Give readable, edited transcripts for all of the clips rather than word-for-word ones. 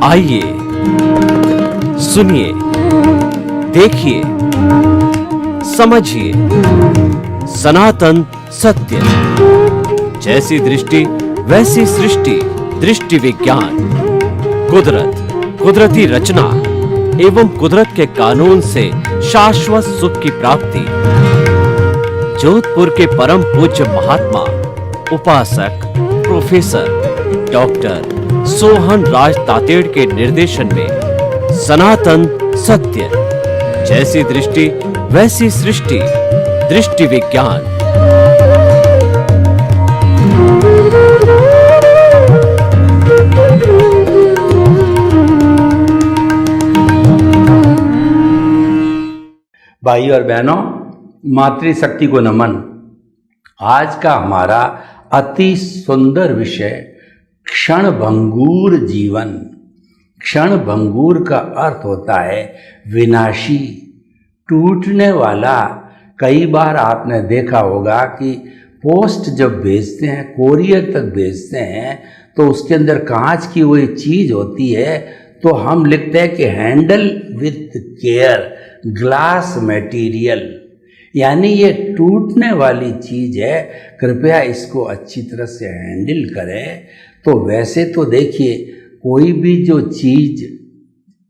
आइए सुनिए, देखिए, समझिए सनातन सत्य। जैसी दृष्टि वैसी सृष्टि, दृष्टि विज्ञान। कुदरत, कुदरती रचना एवं कुदरत के कानून से शाश्वत सुख की प्राप्ति। जोधपुर के परम पूज्य महात्मा उपासक प्रोफेसर डॉक्टर सोहन राज तातेड़ के निर्देशन में सनातन सत्य। जैसी दृष्टि वैसी सृष्टि, दृष्टि विज्ञान। भाई और बहनों, मातृशक्ति को नमन। आज का हमारा अति सुंदर विषय क्षणभंगुर जीवन। क्षणभंगुर का अर्थ होता है विनाशी, टूटने वाला। कई बार आपने देखा होगा कि पोस्ट जब भेजते हैं, कोरियर तक भेजते हैं, तो उसके अंदर कांच की कोई चीज होती है, तो हम लिखते हैं कि handle with care, glass material, यानी ये टूटने वाली चीज है, कृपया इसको अच्छी तरह से हैंडल करें। तो वैसे तो देखिए, कोई भी जो चीज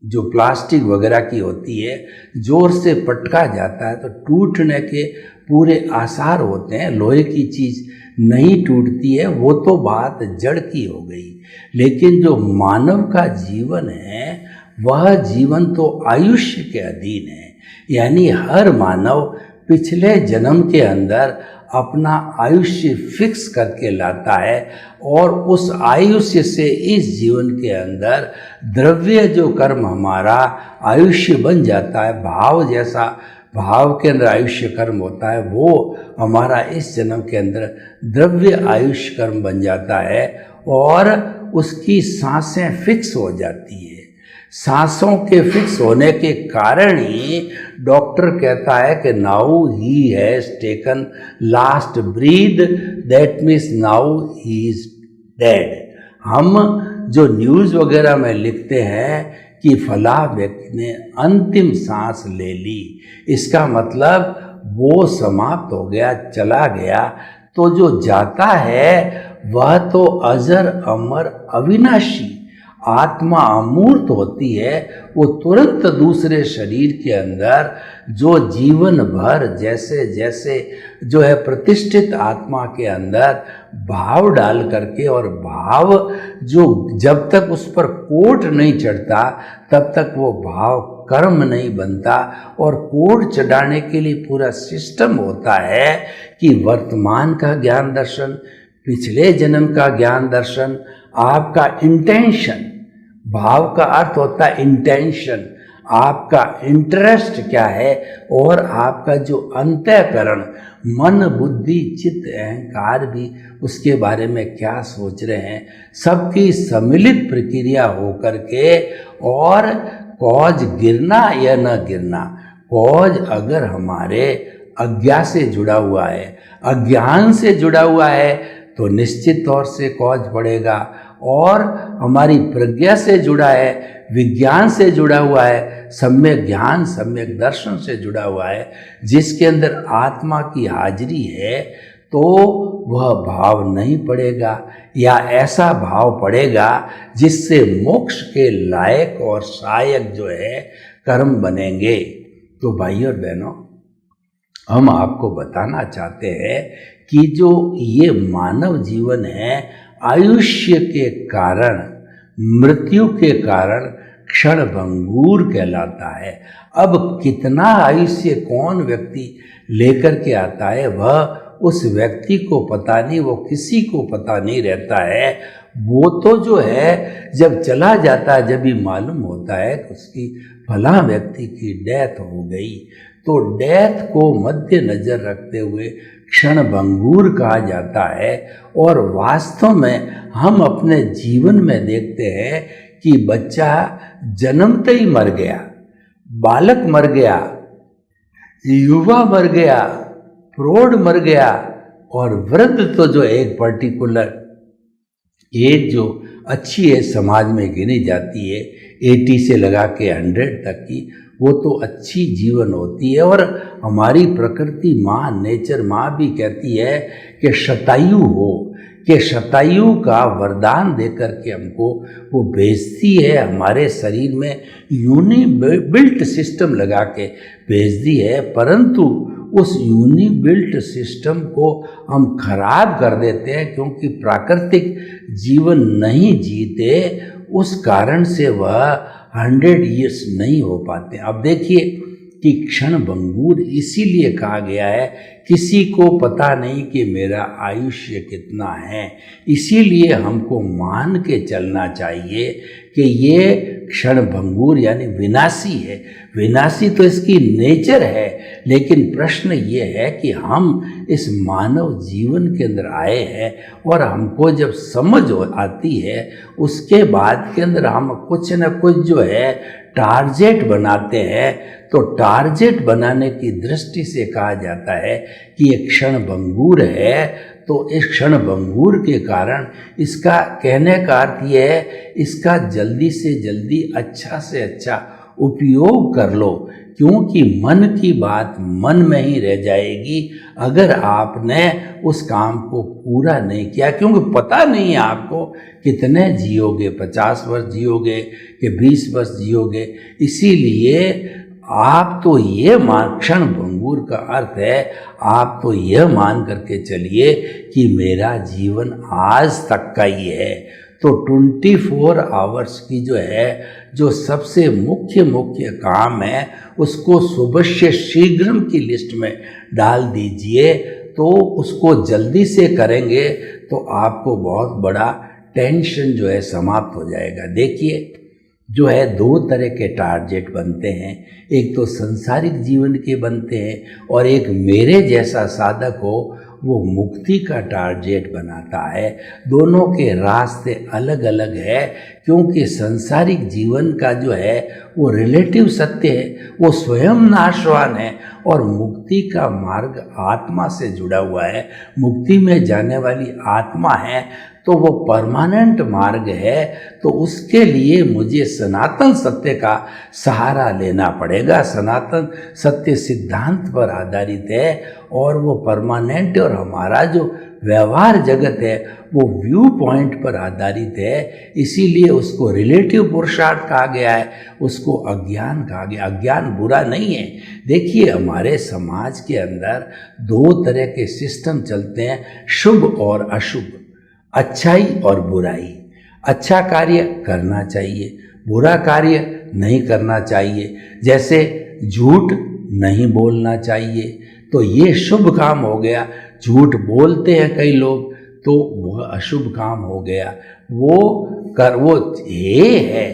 जो प्लास्टिक वगैरह की होती है, जोर से पटका जाता है तो टूटने के पूरे आसार होते हैं। लोहे की चीज नहीं टूटती है, वो तो बात जड़ की हो गई। लेकिन जो मानव का जीवन है, वह जीवन तो आयुष्य के अधीन है। यानी हर मानव पिछले जन्म के अंदर अपना आयुष्य फिक्स करके लाता है, और उस आयुष्य से इस जीवन के अंदर द्रव्य जो कर्म हमारा आयुष्य बन जाता है, भाव जैसा भाव के अंदर आयुष्य कर्म होता है, वो हमारा इस जन्म के अंदर द्रव्य आयुष्य कर्म बन जाता है, और उसकी सांसें फिक्स हो जाती है। सांसों के फिक्स होने के कारण ही डॉक्टर कहता है कि now he has taken last breath, that means now he is dead. हम जो न्यूज़ वगैरह में लिखते हैं कि फला व्यक्ति ने अंतिम सांस ले ली, इसका मतलब वो समाप्त हो गया, चला गया। तो जो जाता है वह तो अजर अमर अविनाशी आत्मा अमूर्त होती है। वो तुरंत दूसरे शरीर के अंदर जो जीवन भर जैसे जैसे जो है प्रतिष्ठित आत्मा के अंदर भाव डाल करके, और भाव जो जब तक उस पर कोट नहीं चढ़ता तब तक वो भाव कर्म नहीं बनता। और कोट चढ़ाने के लिए पूरा सिस्टम होता है कि वर्तमान का ज्ञान दर्शन, पिछले जन्म का ज्ञान दर्शन, आपका इंटेंशन, भाव का अर्थ होता है इंटेंशन, आपका इंटरेस्ट क्या है, और आपका जो अंतःकरण मन बुद्धि चित्त अहंकार भी उसके बारे में क्या सोच रहे हैं, सबकी सम्मिलित प्रक्रिया होकर के। और कॉज गिरना या न गिरना, कॉज अगर हमारे अज्ञा से जुड़ा हुआ है, अज्ञान से जुड़ा हुआ है, तो निश्चित तौर से कॉज पड़ेगा। और हमारी प्रज्ञा से जुड़ा है, विज्ञान से जुड़ा हुआ है, सम्यक ज्ञान सम्यक दर्शन से जुड़ा हुआ है, जिसके अंदर आत्मा की हाजिरी है, तो वह भाव नहीं पड़ेगा, या ऐसा भाव पड़ेगा जिससे मोक्ष के लायक और सहायक जो है कर्म बनेंगे। तो भाई और बहनों, हम आपको बताना चाहते हैं कि जो ये मानव जीवन है, आयुष्य के कारण, मृत्यु के कारण क्षणभंगुर कहलाता है। अब कितना आयुष्य कौन व्यक्ति लेकर के आता है, वह उस व्यक्ति को पता नहीं, वो किसी को पता नहीं रहता है। वो तो जो है जब चला जाता है, जब ही मालूम होता है कि उसकी फला व्यक्ति की डेथ हो गई। तो डेथ को मध्य नजर रखते हुए क्षणभंगुर कहा जाता है। और वास्तव में हम अपने जीवन में देखते हैं कि बच्चा जन्मते ही मर गया, बालक मर गया, युवा मर गया, प्रौढ़ मर गया, और वृद्ध तो जो एक पर्टिकुलर एज जो अच्छी है समाज में गिनी जाती है 80 से लगा के 100 तक की, वो तो अच्छी जीवन होती है। और हमारी प्रकृति माँ, नेचर माँ भी कहती है कि शतायु हो, कि शतायु का वरदान देकर के हमको वो भेजती है, हमारे शरीर में यूनिबिल्ट सिस्टम लगा के भेजती है। परंतु उस यूनिबिल्ट सिस्टम को हम खराब कर देते हैं, क्योंकि प्राकृतिक जीवन नहीं जीते, उस कारण से वह 100 ईयर्स नहीं हो पाते। अब देखिए कि क्षण भंगुर इसीलिए कहा गया है, किसी को पता नहीं कि मेरा आयुष्य कितना है, इसीलिए हमको मान के चलना चाहिए कि ये क्षण भंगुर यानी विनाशी है। विनाशी तो इसकी नेचर है, लेकिन प्रश्न ये है कि हम इस मानव जीवन के अंदर आए हैं और हमको जब समझ आती है, उसके बाद के अंदर हम कुछ न कुछ जो है टारगेट बनाते हैं। तो टारगेट बनाने की दृष्टि से कहा जाता है कि ये क्षण भंगुर है। तो इस क्षण भंगुर के कारण इसका कहने का अर्थ ये है, इसका जल्दी से जल्दी अच्छा से अच्छा उपयोग कर लो, क्योंकि मन की बात मन में ही रह जाएगी अगर आपने उस काम को पूरा नहीं किया। क्योंकि पता नहीं है आपको कितने जियोगे, 50 वर्ष जियोगे कि 20 वर्ष जियोगे। इसीलिए आप तो ये मान, क्षण भंगुर का अर्थ है आप तो यह मान करके चलिए कि मेरा जीवन आज तक का ही है। तो 24 आवर्स की जो है, जो सबसे मुख्य काम है, उसको सुबह से शीघ्र की लिस्ट में डाल दीजिए। तो उसको जल्दी से करेंगे तो आपको बहुत बड़ा टेंशन जो है समाप्त हो जाएगा। देखिए जो है 2 तरह के टारगेट बनते हैं, एक तो संसारिक जीवन के बनते हैं और एक मेरे जैसा साधक हो वो मुक्ति का टारगेट बनाता है। दोनों के रास्ते अलग अलग है, क्योंकि संसारिक जीवन का जो है वो रिलेटिव सत्य है, वो स्वयं नाशवान है, और मुक्ति का मार्ग आत्मा से जुड़ा हुआ है। मुक्ति में जाने वाली आत्मा है तो वो परमानेंट मार्ग है। तो उसके लिए मुझे सनातन सत्य का सहारा लेना पड़ेगा। सनातन सत्य सिद्धांत पर आधारित है और वो परमानेंट, और हमारा जो व्यवहार जगत है वो व्यू पॉइंट पर आधारित है। इसीलिए उसको रिलेटिव पुरुषार्थ कहा गया है, उसको अज्ञान कहा गया। अज्ञान बुरा नहीं है। देखिए हमारे समाज के अंदर 2 तरह के सिस्टम चलते हैं, शुभ और अशुभ, अच्छाई और बुराई। अच्छा कार्य करना चाहिए, बुरा कार्य नहीं करना चाहिए। जैसे झूठ नहीं बोलना चाहिए, तो ये शुभ काम हो गया। झूठ बोलते हैं कई लोग तो वह अशुभ काम हो गया। वो है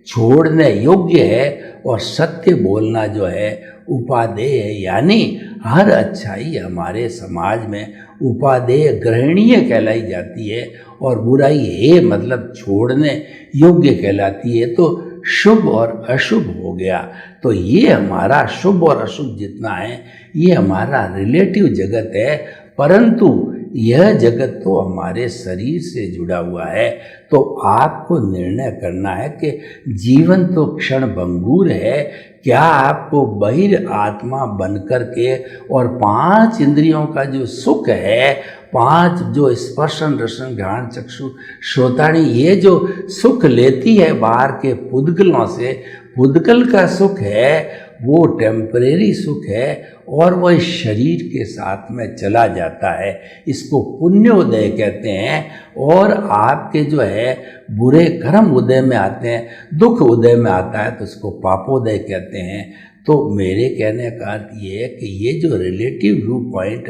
छोड़ने योग्य है, और सत्य बोलना जो है उपादेय है। यानी हर अच्छाई हमारे समाज में उपादेय ग्रहणीय कहलाई जाती है, और बुराई है मतलब छोड़ने योग्य कहलाती है। तो शुभ और अशुभ हो गया। तो ये हमारा शुभ और अशुभ जितना है ये हमारा रिलेटिव जगत है, परंतु यह जगत तो हमारे शरीर से जुड़ा हुआ है। तो आपको निर्णय करना है कि जीवन तो क्षण भंगुर है, क्या आपको बहिर आत्मा बनकर के और 5 इंद्रियों का जो सुख है, 5 जो स्पर्शन रसन घ्राण चक्षु श्रोताणी, ये जो सुख लेती है बाहर के पुद्गलों से, पुद्गल का सुख है वो टेम्परेरी सुख है और वह शरीर के साथ में चला जाता है। इसको पुण्योदय कहते हैं। और आपके जो है बुरे कर्म उदय में आते हैं, दुख उदय में आता है तो उसको पापोदय कहते हैं। तो मेरे कहने का अर्थ ये है कि ये जो रिलेटिव व्यू पॉइंट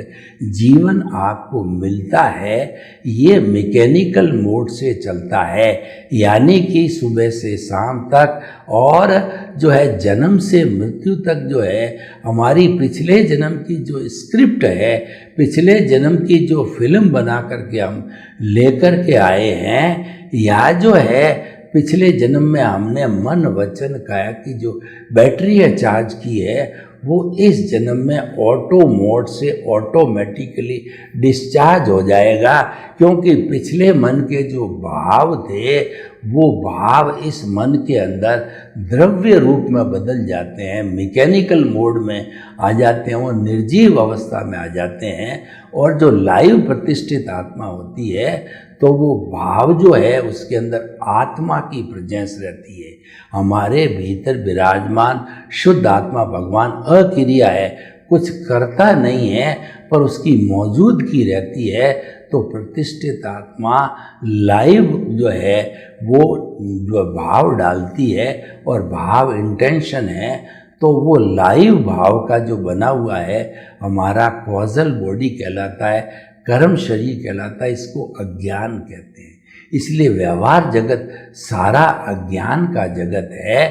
जीवन आपको मिलता है ये मैकेनिकल मोड से चलता है, यानी कि सुबह से शाम तक, और जो है जन्म से मृत्यु तक जो है हमारी पिछले जन्म की जो स्क्रिप्ट है, पिछले जन्म की जो फिल्म बना करके हम लेकर के आए हैं, या जो है पिछले जन्म में हमने मन वचन काया की जो बैटरी है चार्ज की है, वो इस जन्म में ऑटो मोड से ऑटोमेटिकली डिस्चार्ज हो जाएगा, क्योंकि पिछले मन के जो भाव थे वो भाव इस मन के अंदर द्रव्य रूप में बदल जाते हैं, मैकेनिकल मोड में आ जाते हैं, वो निर्जीव अवस्था में आ जाते हैं। और जो लाइव प्रतिष्ठित आत्मा होती है तो वो भाव जो है उसके अंदर आत्मा की प्रेजेंस रहती है। हमारे भीतर विराजमान शुद्ध आत्मा भगवान अक्रिया है, कुछ करता नहीं है, पर उसकी मौजूदगी रहती है। तो प्रतिष्ठित आत्मा लाइव जो है वो जो भाव डालती है, और भाव इंटेंशन है, तो वो लाइव भाव का जो बना हुआ है हमारा कॉजल बॉडी कहलाता है, कर्म शरीर कहलाता है, इसको अज्ञान कहते हैं। इसलिए व्यवहार जगत सारा अज्ञान का जगत है,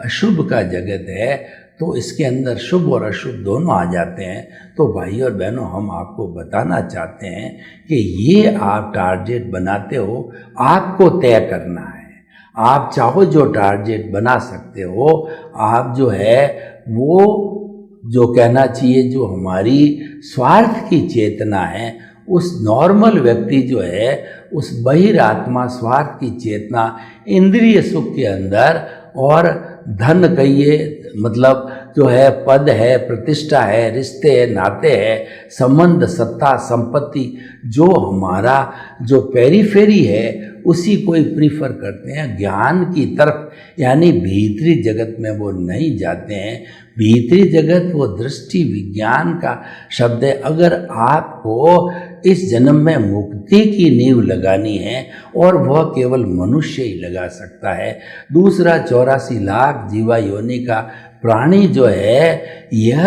अशुभ का जगत है। तो इसके अंदर शुभ और अशुभ दोनों आ जाते हैं। तो भाई और बहनों, हम आपको बताना चाहते हैं कि ये आप टारगेट बनाते हो, आपको तय करना है। आप चाहो जो टारगेट बना सकते हो। आप जो है वो जो कहना चाहिए, जो हमारी स्वार्थ की चेतना है, उस नॉर्मल व्यक्ति जो है उस बहिरात्मा स्वार्थ की चेतना इंद्रिय सुख के अंदर, और धन कहिए मतलब जो है पद है, प्रतिष्ठा है, रिश्ते है, नाते है, संबंध, सत्ता, संपत्ति, जो हमारा जो पेरीफेरी है उसी को ही प्रीफर करते हैं। ज्ञान की तरफ यानी भीतरी जगत में वो नहीं जाते हैं। भीतरी जगत वो दृष्टि विज्ञान का शब्द है। अगर आपको इस जन्म में मुक्ति की नींव लगानी है, और वह केवल मनुष्य ही लगा सकता है, दूसरा 84 लाख जीवा योनि का प्राणी जो है यह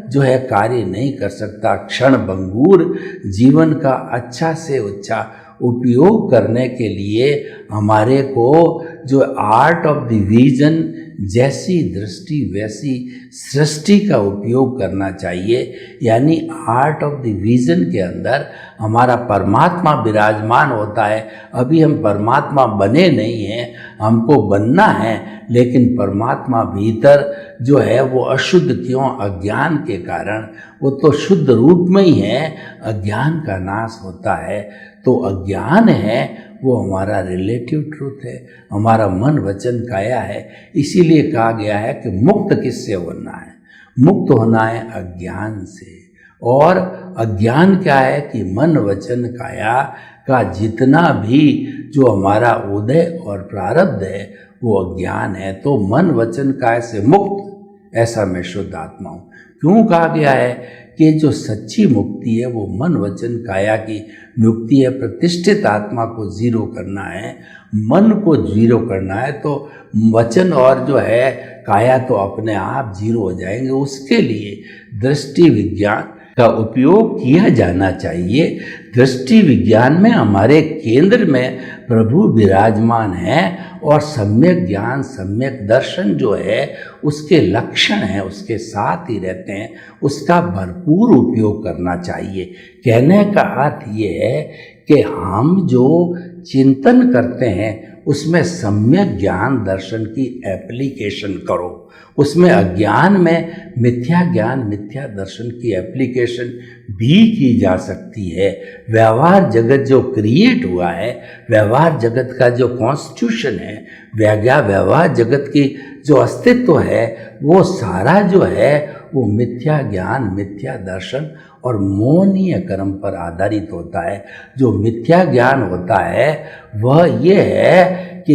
जो है कार्य नहीं कर सकता। क्षण भंगुर जीवन का अच्छा से अच्छा उपयोग करने के लिए हमारे को जो आर्ट ऑफ द विजन, जैसी दृष्टि वैसी सृष्टि का उपयोग करना चाहिए। यानी आर्ट ऑफ द विजन के अंदर हमारा परमात्मा विराजमान होता है। अभी हम परमात्मा बने नहीं हैं, हमको बनना है, लेकिन परमात्मा भीतर जो है वो अशुद्ध क्यों? अज्ञान के कारण। वो तो शुद्ध रूप में ही है, अज्ञान का नाश होता है। तो अज्ञान है वो हमारा रिलेटिव ट्रूथ है, हमारा मन वचन काया है। इसीलिए कहा गया है कि मुक्त किससे होना है? मुक्त होना है अज्ञान से। और अज्ञान क्या है कि मन वचन काया का जितना भी जो हमारा उदय और प्रारब्ध है वो अज्ञान है। तो मन वचन काय से मुक्त, ऐसा मैं शुद्ध आत्मा हूँ। क्यों कहा गया है कि जो सच्ची मुक्ति है वो मन वचन काया की मुक्ति है। प्रतिष्ठित आत्मा को जीरो करना है, मन को जीरो करना है, तो वचन और जो है काया तो अपने आप जीरो हो जाएंगे। उसके लिए दृष्टि विज्ञान का उपयोग किया जाना चाहिए। दृष्टि विज्ञान में हमारे केंद्र में प्रभु विराजमान है, और सम्यक ज्ञान सम्यक दर्शन जो है उसके लक्षण हैं, उसके साथ ही रहते हैं। उसका भरपूर उपयोग करना चाहिए। कहने का अर्थ ये है कि हम जो चिंतन करते हैं उसमें सम्यक ज्ञान दर्शन की एप्लीकेशन करो। उसमें अज्ञान में मिथ्या ज्ञान मिथ्या दर्शन की एप्लीकेशन भी की जा सकती है। व्यवहार जगत जो क्रिएट हुआ है, व्यवहार जगत का जो कॉन्स्टिट्यूशन है, व्यवहार जगत की जो अस्तित्व है, वो सारा जो है वो मिथ्या ज्ञान मिथ्या दर्शन और मोहनीय कर्म पर आधारित होता है। जो मिथ्या ज्ञान होता है वह ये है कि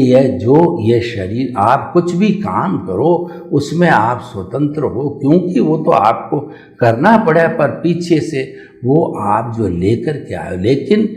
ये शरीर, आप कुछ भी काम करो उसमें आप स्वतंत्र हो, क्योंकि वो तो आपको करना पड़े, पर पीछे से वो आप जो लेकर के आए। लेकिन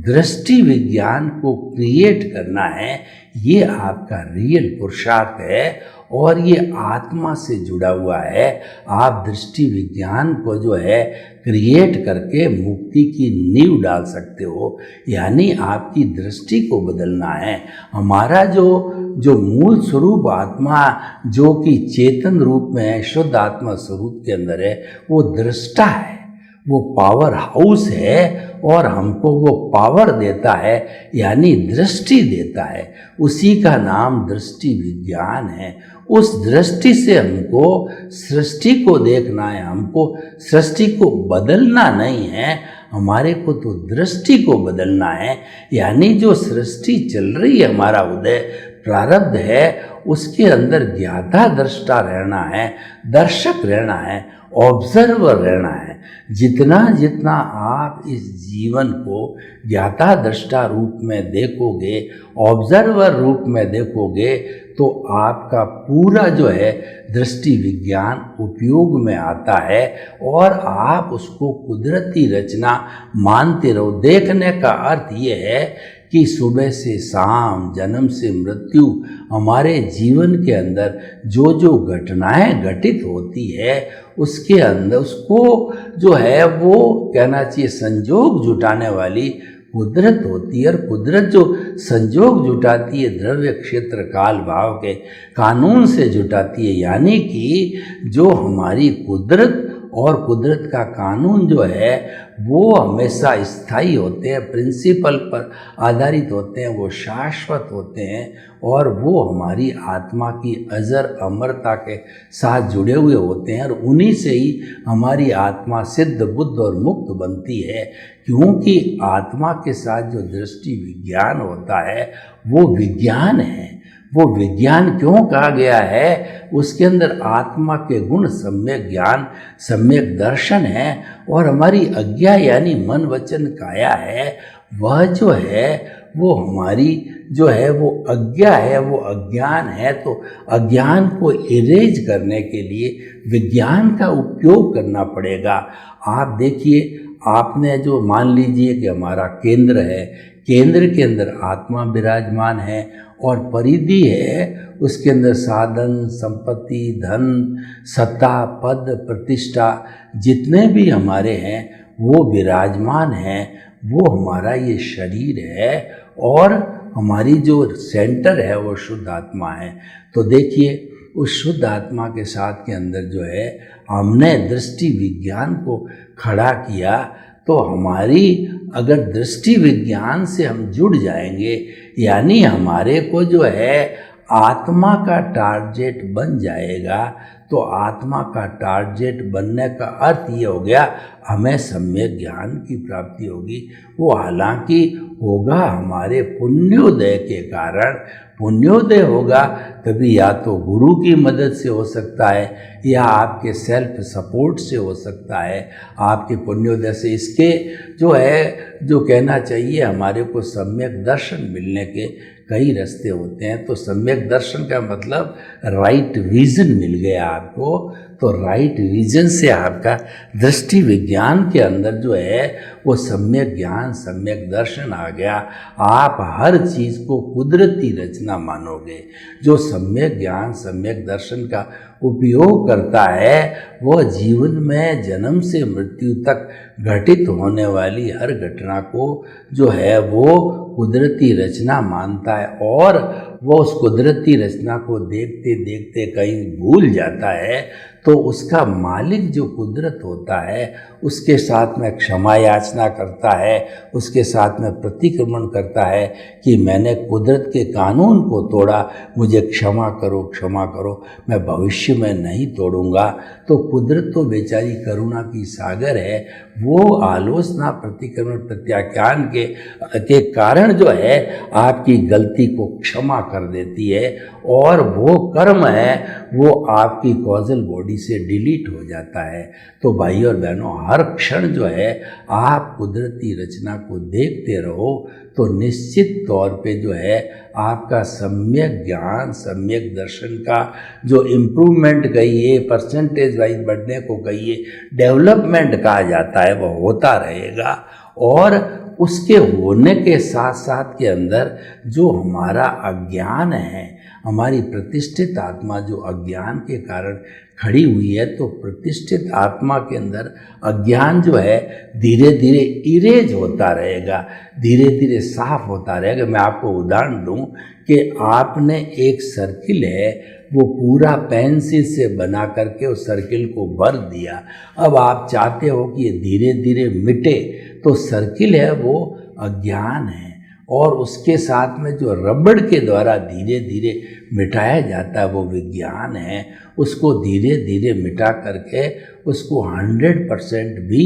दृष्टि विज्ञान को क्रिएट करना है, ये आपका रियल पुरुषार्थ है, और ये आत्मा से जुड़ा हुआ है। आप दृष्टि विज्ञान को जो है क्रिएट करके मुक्ति की नींव डाल सकते हो। यानी आपकी दृष्टि को बदलना है। हमारा जो मूल स्वरूप आत्मा जो कि चेतन रूप में है, शुद्ध आत्मा स्वरूप के अंदर है, वो दृष्टा है, वो पावर हाउस है, और हमको वो पावर देता है यानी दृष्टि देता है। उसी का नाम दृष्टि विज्ञान है। उस दृष्टि से हमको सृष्टि को देखना है, हमको सृष्टि को बदलना नहीं है, हमारे को तो दृष्टि को बदलना है। यानी जो सृष्टि चल रही है, हमारा उदय प्रारब्ध है, उसके अंदर ज्ञाता दृष्टा रहना है, दर्शक रहना है, ऑब्जर्वर रहना है। जितना जितना आप इस जीवन को ज्ञाता दृष्टा रूप में देखोगे, ऑब्जर्वर रूप में देखोगे, तो आपका पूरा जो है दृष्टि विज्ञान उपयोग में आता है और आप उसको कुदरती रचना मानते रहो। देखने का अर्थ ये है कि सुबह से शाम, जन्म से मृत्यु, हमारे जीवन के अंदर जो जो घटनाएं घटित होती है, उसके अंदर उसको जो है वो कहना चाहिए संजोग जुटाने वाली कुदरत होती है। और कुदरत जो संजोग जुटाती है द्रव्य क्षेत्र काल भाव के कानून से जुटाती है। यानी कि जो हमारी कुदरत और कुदरत का कानून जो है वो हमेशा स्थायी होते हैं, प्रिंसिपल पर आधारित होते हैं, वो शाश्वत होते हैं और वो हमारी आत्मा की अजर अमरता के साथ जुड़े हुए होते हैं। और उन्हीं से ही हमारी आत्मा सिद्ध, बुद्ध और मुक्त बनती है। क्योंकि आत्मा के साथ जो दृष्टि विज्ञान होता है वो विज्ञान है। वो विज्ञान क्यों कहा गया है? उसके अंदर आत्मा के गुण सम्यक ज्ञान, सम्यक दर्शन है। और हमारी अज्ञा यानी मन वचन काया है, वह जो है वो हमारी जो है वो अज्ञा है, वो अज्ञान है। तो अज्ञान को इरेज करने के लिए विज्ञान का उपयोग करना पड़ेगा। आप देखिए, आपने जो मान लीजिए कि हमारा केंद्र है, केंद्र के अंदर आत्मा विराजमान है और परिधि है, उसके अंदर साधन, संपत्ति, धन, सत्ता, पद, प्रतिष्ठा जितने भी हमारे हैं वो विराजमान हैं। वो हमारा ये शरीर है और हमारी जो सेंटर है वो शुद्ध आत्मा है। तो देखिए, उस शुद्ध आत्मा के साथ के अंदर जो है हमने दृष्टि विज्ञान को खड़ा किया। तो हमारी अगर दृष्टि विज्ञान से हम जुड़ जाएंगे, यानी हमारे को जो है आत्मा का टारगेट बन जाएगा। तो आत्मा का टारगेट बनने का अर्थ ये हो गया हमें सम्यक ज्ञान की प्राप्ति होगी। वो हालांकि होगा हमारे पुण्योदय के कारण। पुण्योदय होगा कभी या तो गुरु की मदद से हो सकता है या आपके सेल्फ सपोर्ट से हो सकता है, आपके पुण्योदय से। इसके जो है जो कहना चाहिए हमारे को सम्यक दर्शन मिलने के कई रास्ते होते हैं। तो सम्यक दर्शन का मतलब राइट विजन मिल गया आपको। तो राइट विजन से आपका दृष्टि विज्ञान के अंदर जो है वो सम्यक ज्ञान, सम्यक दर्शन आ गया। आप हर चीज़ को कुदरती रचना मानोगे। जो सम्यक ज्ञान, सम्यक दर्शन का उपयोग करता है वह जीवन में जन्म से मृत्यु तक घटित होने वाली हर घटना को जो है वो कुदरती रचना मानता है। और वो उस कुदरती रचना को देखते देखते कहीं भूल जाता है। तो उसका मालिक जो कुदरत होता है उसके साथ में क्षमा याचना करता है, उसके साथ में प्रतिक्रमण करता है कि मैंने कुदरत के कानून को तोड़ा, मुझे क्षमा करो, क्षमा करो, मैं भविष्य में नहीं तोड़ूंगा। तो कुदरत तो बेचारी करुणा की सागर है। वो आलोचना, प्रतिक्रमण, प्रत्याख्यान के कारण जो है आपकी गलती को क्षमा कर देती है और वो कर्म है वो आपकी कॉजल बॉडी से डिलीट हो जाता है। तो भाई और बहनों, हर क्षण जो है आप कुदरती रचना को देखते रहो तो निश्चित तौर पे जो है आपका सम्यक ज्ञान, सम्यक दर्शन का जो इम्प्रूवमेंट कहिए, परसेंटेज वाइज बढ़ने को कहिए, डेवलपमेंट कहा जाता है, वह होता रहेगा। और उसके होने के साथ साथ के अंदर जो हमारा अज्ञान है, हमारी प्रतिष्ठित आत्मा जो अज्ञान के कारण खड़ी हुई है, तो प्रतिष्ठित आत्मा के अंदर अज्ञान जो है धीरे धीरे इरेज होता रहेगा, धीरे धीरे साफ होता रहेगा। मैं आपको उदाहरण दूं कि आपने एक सर्किल है वो पूरा पेंसिल से बना करके उस सर्किल को भर दिया। अब आप चाहते हो कि ये धीरे धीरे मिटे, तो सर्किल है वो अज्ञान है और उसके साथ में जो रबड़ के द्वारा धीरे धीरे मिटाया जाता है वो विज्ञान है। उसको धीरे धीरे मिटा करके उसको 100% भी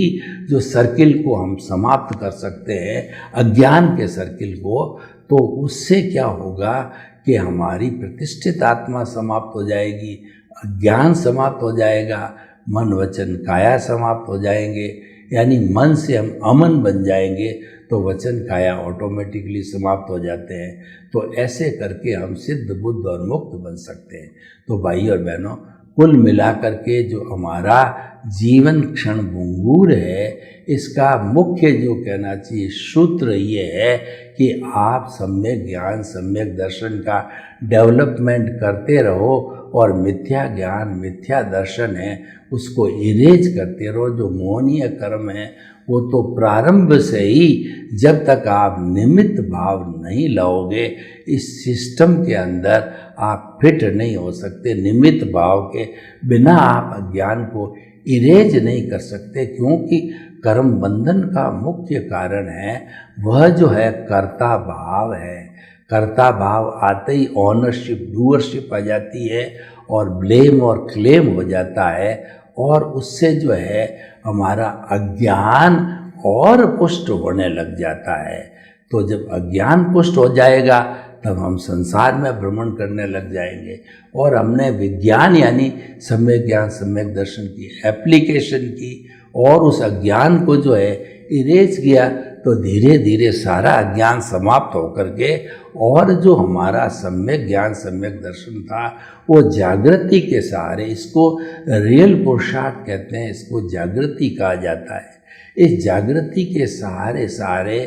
जो सर्किल को हम समाप्त कर सकते हैं, अज्ञान के सर्किल को, तो उससे क्या होगा कि हमारी प्रतिष्ठित आत्मा समाप्त हो जाएगी, अज्ञान समाप्त हो जाएगा, मन वचन काया समाप्त हो जाएंगे। यानी मन से हम अमन बन जाएंगे तो वचन काया ऑटोमेटिकली समाप्त हो जाते हैं। तो ऐसे करके हम सिद्ध बुद्ध और मुक्त बन सकते हैं। तो भाई और बहनों, कुल मिलाकर के जो हमारा जीवन क्षण भंगुर है, इसका मुख्य जो कहना चाहिए सूत्र ये है कि आप सम्यक ज्ञान सम्यक दर्शन का डेवलपमेंट करते रहो और मिथ्या ज्ञान मिथ्या दर्शन है उसको इरेज करते रहो। जो मोहनीय कर्म है वो तो प्रारंभ से ही, जब तक आप निमित्त भाव नहीं लाओगे इस सिस्टम के अंदर, आप फिट नहीं हो सकते। निमित्त भाव के बिना आप अज्ञान को इरेज नहीं कर सकते, क्योंकि कर्म बंधन का मुख्य कारण है वह जो है कर्ता भाव है। कर्ता भाव आते ही ऑनरशिप डूअरशिप आ जाती है और ब्लेम और क्लेम हो जाता है, और उससे जो है हमारा अज्ञान और पुष्ट होने लग जाता है। तो जब अज्ञान पुष्ट हो जाएगा तब हम संसार में भ्रमण करने लग जाएंगे, और हमने विज्ञान यानी सम्यक ज्ञान सम्यक दर्शन की एप्लीकेशन की और उस अज्ञान को जो है इरेज किया, तो धीरे धीरे सारा अज्ञान समाप्त होकर के और जो हमारा सम्यक ज्ञान सम्यक दर्शन था वो जागृति के सहारे, इसको रियल पुरुषार्थ कहते हैं, इसको जागृति कहा जाता है। इस जागृति के सहारे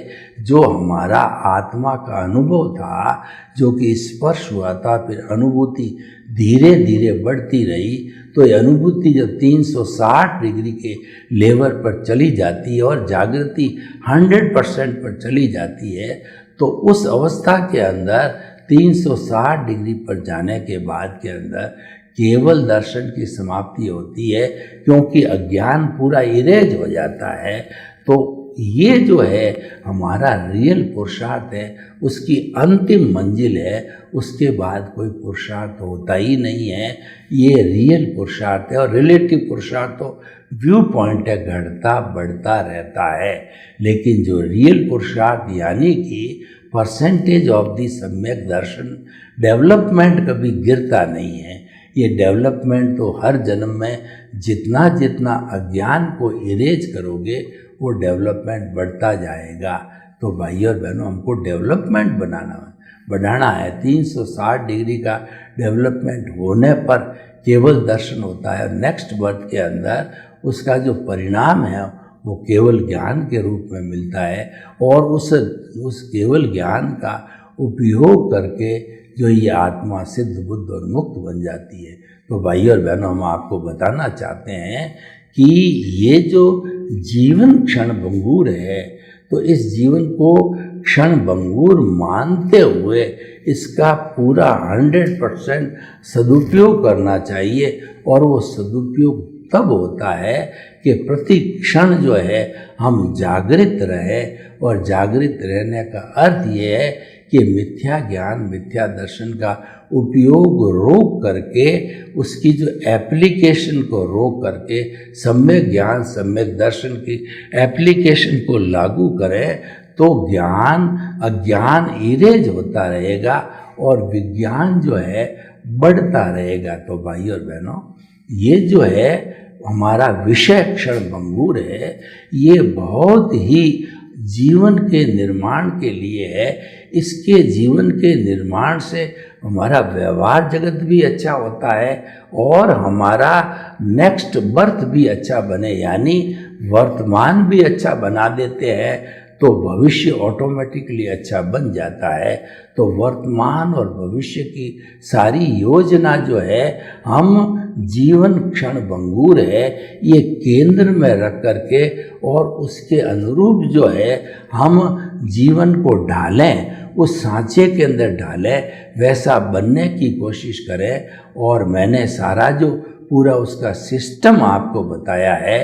जो हमारा आत्मा का अनुभव था, जो कि स्पर्श हुआ था, फिर अनुभूति धीरे धीरे बढ़ती रही, तो ये अनुभूति जब 360 डिग्री के लेवल पर चली जाती है और जागृति 100% पर चली जाती है, तो उस अवस्था के अंदर 360 डिग्री पर जाने के बाद के अंदर केवल दर्शन की समाप्ति होती है, क्योंकि अज्ञान पूरा इरेज हो जाता है। तो ये जो है हमारा रियल पुरुषार्थ है, उसकी अंतिम मंजिल है, उसके बाद कोई पुरुषार्थ होता ही नहीं है। ये रियल पुरुषार्थ है, और रिलेटिव पुरुषार्थ तो व्यू पॉइंट है, घटता बढ़ता रहता है। लेकिन जो रियल पुरुषार्थ यानी कि परसेंटेज ऑफ द सम्यक दर्शन डेवलपमेंट कभी गिरता नहीं है। ये डेवलपमेंट तो हर जन्म में जितना जितना अज्ञान को इरेज करोगे वो डेवलपमेंट बढ़ता जाएगा। तो भाई और बहनों, हमको डेवलपमेंट बढ़ाना है। 360 डिग्री का डेवलपमेंट होने पर केवल दर्शन होता है। नेक्स्ट बर्थ के अंदर उसका जो परिणाम है वो केवल ज्ञान के रूप में मिलता है, और उस केवल ज्ञान का उपयोग करके जो ये आत्मा सिद्ध बुद्ध और मुक्त बन जाती है। तो भाई और बहनों, हम आपको बताना चाहते हैं कि ये जो जीवन क्षण भंगुर है, तो इस जीवन को क्षण भंगुर मानते हुए इसका पूरा 100% सदुपयोग करना चाहिए। और वो सदुपयोग तब होता है कि प्रति क्षण जो है हम जागृत रहे, और जागृत रहने का अर्थ ये है कि मिथ्या ज्ञान मिथ्या दर्शन का उपयोग रोक करके, उसकी जो एप्लीकेशन को रोक करके सम्यक ज्ञान सम्यक दर्शन की एप्लीकेशन को लागू करें, तो ज्ञान अज्ञान इरेज होता रहेगा और विज्ञान जो है बढ़ता रहेगा। तो भाई और बहनों, ये जो है हमारा विषय क्षण भंगुर है, ये बहुत ही जीवन के निर्माण के लिए है। इसके जीवन के निर्माण से हमारा व्यवहार जगत भी अच्छा होता है और हमारा नेक्स्ट बर्थ भी अच्छा बने, यानी वर्तमान भी अच्छा बना देते हैं तो भविष्य ऑटोमेटिकली अच्छा बन जाता है। तो वर्तमान और भविष्य की सारी योजना जो है हम जीवन क्षण भंगुर है ये केंद्र में रख करके और उसके अनुरूप जो है हम जीवन को ढालें, उस सांचे के अंदर ढालें, वैसा बनने की कोशिश करें। और मैंने सारा जो पूरा उसका सिस्टम आपको बताया है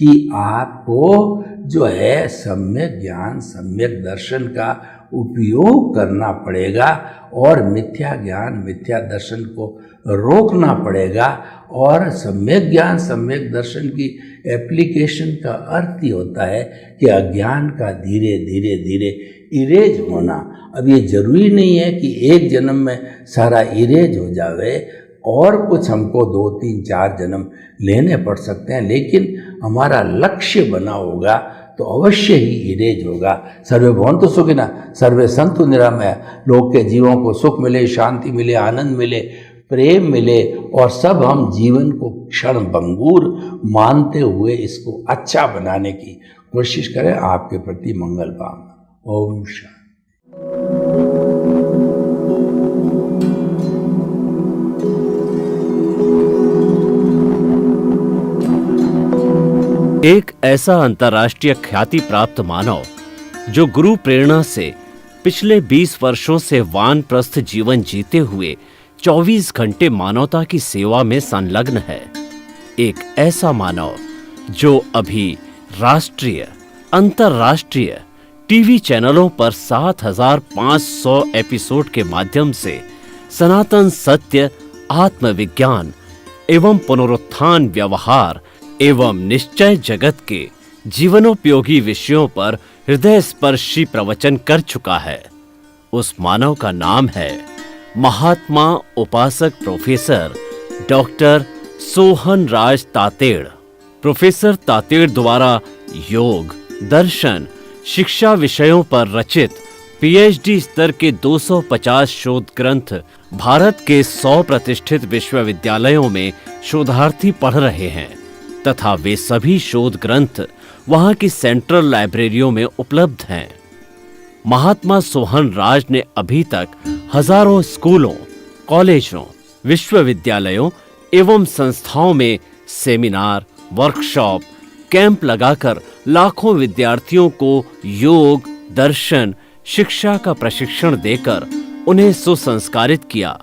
कि आपको जो है सम्यक ज्ञान सम्यक दर्शन का उपयोग करना पड़ेगा और मिथ्या ज्ञान मिथ्या दर्शन को रोकना पड़ेगा। और सम्यक ज्ञान सम्यक दर्शन की एप्लीकेशन का अर्थ ही होता है कि अज्ञान का धीरे धीरे धीरे इरेज होना। अब ये जरूरी नहीं है कि एक जन्म में सारा इरेज हो जावे, और कुछ हमको 2, 3, 4 जन्म लेने पड़ सकते हैं, लेकिन हमारा लक्ष्य बना होगा तो अवश्य ही इरेज होगा। सर्वे भवन्तु सुखिनः, सर्वे सन्तु निरामयाः। लोग के जीवों को सुख मिले, शांति मिले, आनंद मिले, प्रेम मिले, और सब हम जीवन को क्षण भंगुर मानते हुए इसको अच्छा बनाने की कोशिश करें। आपके प्रति मंगल कामना। ओम शांति। एक ऐसा अंतर्राष्ट्रीय ख्याति प्राप्त मानव जो गुरु प्रेरणा से पिछले 20 वर्षों से वानप्रस्थ जीवन जीते हुए 24 घंटे मानवता की सेवा में संलग्न है। एक ऐसा मानव जो अभी राष्ट्रीय अंतर्राष्ट्रीय टीवी चैनलों पर 7,500 एपिसोड के माध्यम से सनातन सत्य, आत्मविज्ञान एवं पुनरुत्थान व्यवहार एवं निश्चय जगत के जीवनोपयोगी विषयों पर हृदय स्पर्शी प्रवचन कर चुका है। उस मानव का नाम है महात्मा उपासक प्रोफेसर डॉक्टर सोहन राज तातेड़। प्रोफेसर तातेड़ द्वारा योग, दर्शन, शिक्षा विषयों पर रचित पीएचडी स्तर के 250 शोध ग्रंथ भारत के 100 प्रतिष्ठित विश्वविद्यालयों में शोधार्थी पढ़ रहे हैं तथा वे सभी शोध ग्रंथ वहां की सेंट्रल लाइब्रेरियों में उपलब्ध हैं। महात्मा सोहन राज ने अभी तक हजारों स्कूलों, कॉलेजों, विश्वविद्यालयों एवं संस्थाओं में सेमिनार, वर्कशॉप, कैंप लगाकर लाखों विद्यार्थियों को योग, दर्शन, शिक्षा का प्रशिक्षण देकर उन्हें सुसंस्कारित किया।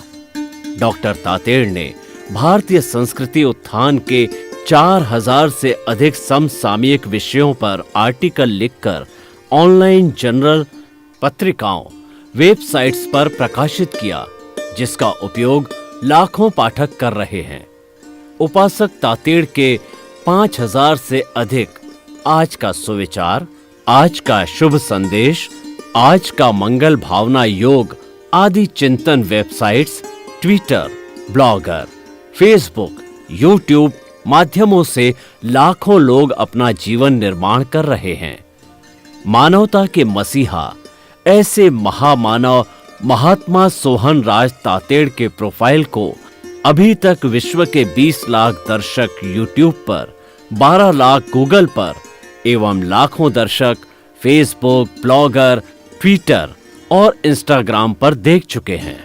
डॉक्टर तातेड़ ने भारतीय संस्कृति उत्थान के 4000 से अधिक समसामयिक विषयों पर आर्टिकल लिखकर ऑनलाइन जर्नल, पत्रिकाओं, वेबसाइट्स पर प्रकाशित किया, जिसका उपयोग लाखों पाठक कर रहे हैं। उपासक तातेड़ के 5000 से अधिक आज का सुविचार, आज का शुभ संदेश, आज का मंगल भावना योग आदि चिंतन websites, Twitter, blogger, Facebook, YouTube माध्यमों से लाखों लोग अपना जीवन निर्माण कर रहे हैं। मानवता के मसीहा ऐसे महामानव महात्मा सोहन राज तातेड़ के प्रोफाइल को अभी तक विश्व के 20 लाख दर्शक यूट्यूब पर, 12 लाख गूगल पर एवं लाखों दर्शक फेसबुक, ब्लॉगर, ट्विटर और इंस्टाग्राम पर देख चुके हैं।